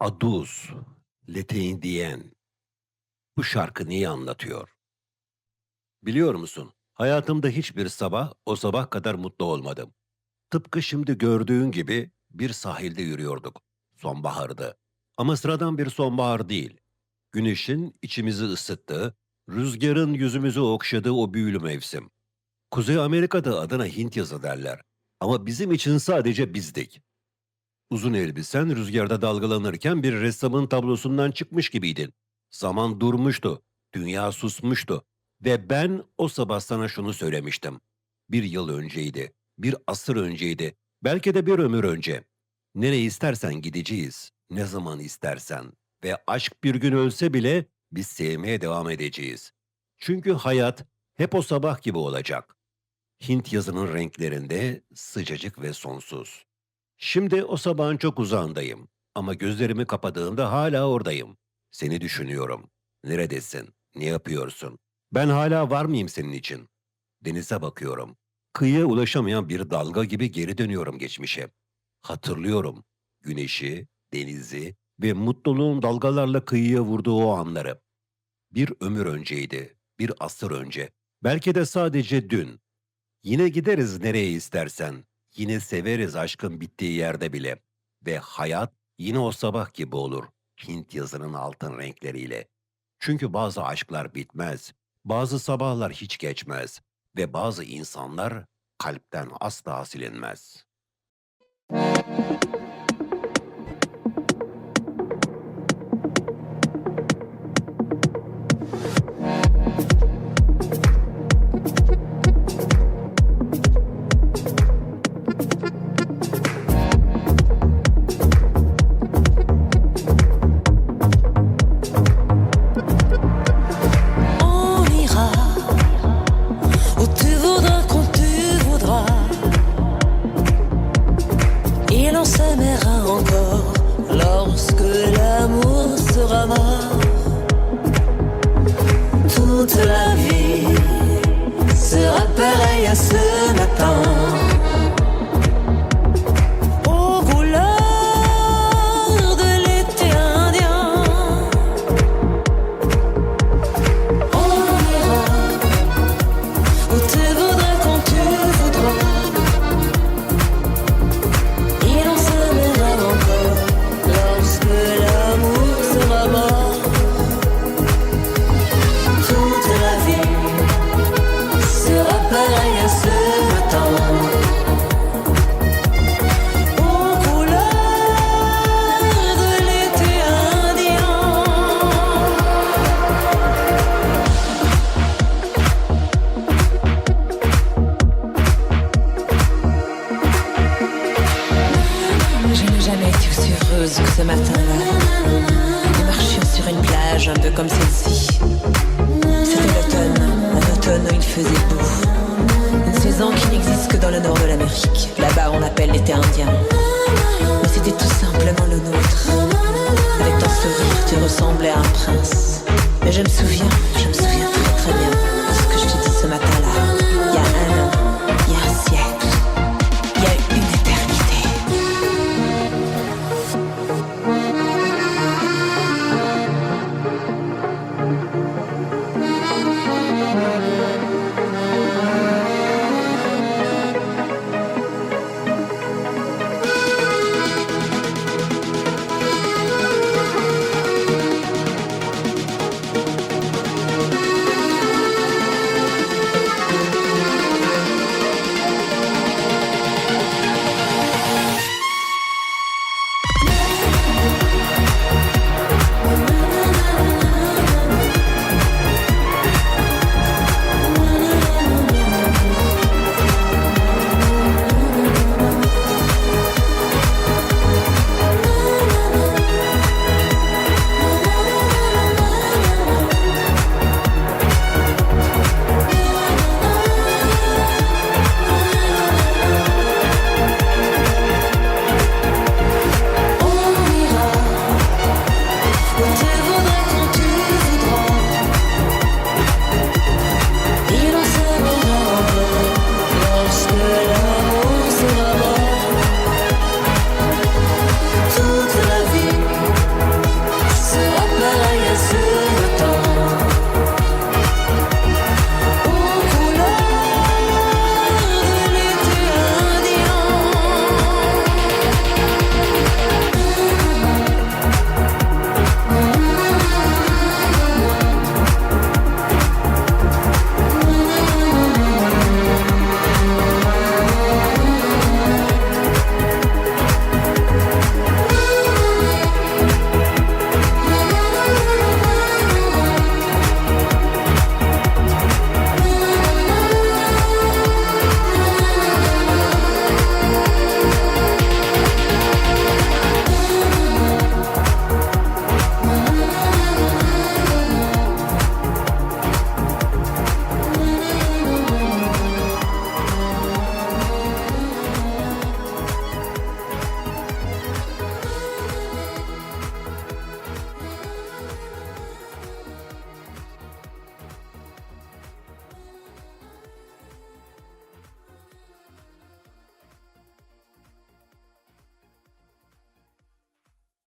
Aduz, Leteğin diyen. Bu şarkı neyi anlatıyor? Biliyor musun? Hayatımda hiçbir sabah o sabah kadar mutlu olmadım. Tıpkı şimdi gördüğün gibi bir sahilde yürüyorduk. Sonbahardı. Ama sıradan bir sonbahar değil. Güneşin içimizi ısıttığı, rüzgarın yüzümüzü okşadığı o büyülü mevsim. Kuzey Amerika'da adına Hint yazı derler. Ama bizim için sadece bizdik. Uzun elbisen rüzgarda dalgalanırken bir ressamın tablosundan çıkmış gibiydin. Zaman durmuştu, dünya susmuştu ve ben o sabah sana şunu söylemiştim. Bir yıl önceydi, bir asır önceydi, belki de bir ömür önce. Nereye istersen gideceğiz, ne zaman istersen ve aşk bir gün ölse bile biz sevmeye devam edeceğiz. Çünkü hayat hep o sabah gibi olacak. Hint yazının renklerinde sıcacık ve sonsuz. Şimdi o sabahın çok uzağındayım ama gözlerimi kapadığımda hala oradayım. Seni düşünüyorum. Neredesin? Ne yapıyorsun? Ben hala var mıyım senin için? Denize bakıyorum. Kıyıya ulaşamayan bir dalga gibi geri dönüyorum geçmişe. Hatırlıyorum güneşi, denizi ve mutluluğun dalgalarla kıyıya vurduğu o anları. Bir ömür önceydi, bir asır önce. Belki de sadece dün. Yine gideriz nereye istersen. Yine severiz aşkın bittiği yerde bile. Ve hayat yine o sabah gibi olur. Hint yazının altın renkleriyle. Çünkü bazı aşklar bitmez. Bazı sabahlar hiç geçmez. Ve bazı insanlar kalpten asla silinmez. On ira où tu voudras quand tu voudras, et l'on s'aimera encore lorsque l'amour sera mort. Toute la vie sera pareille à ce matin. Aux couleurs de l'été indien. On ira où tu voudras quand tu voudras, et l'on s'aimera encore lorsque l'amour sera mort. Toute la vie sera pareille à ce matin. Aux couleurs de l'été indien. Je n'ai jamais été aussi heureuse que ce matin-là. Nous marchions sur une plage un peu comme celle-ci. C'était l'automne, un automne où il faisait beau. Une saison qui n'existe que dans le nord de l'Amérique. Là-bas on appelle l'été indien. Mais c'était tout simplement le nôtre.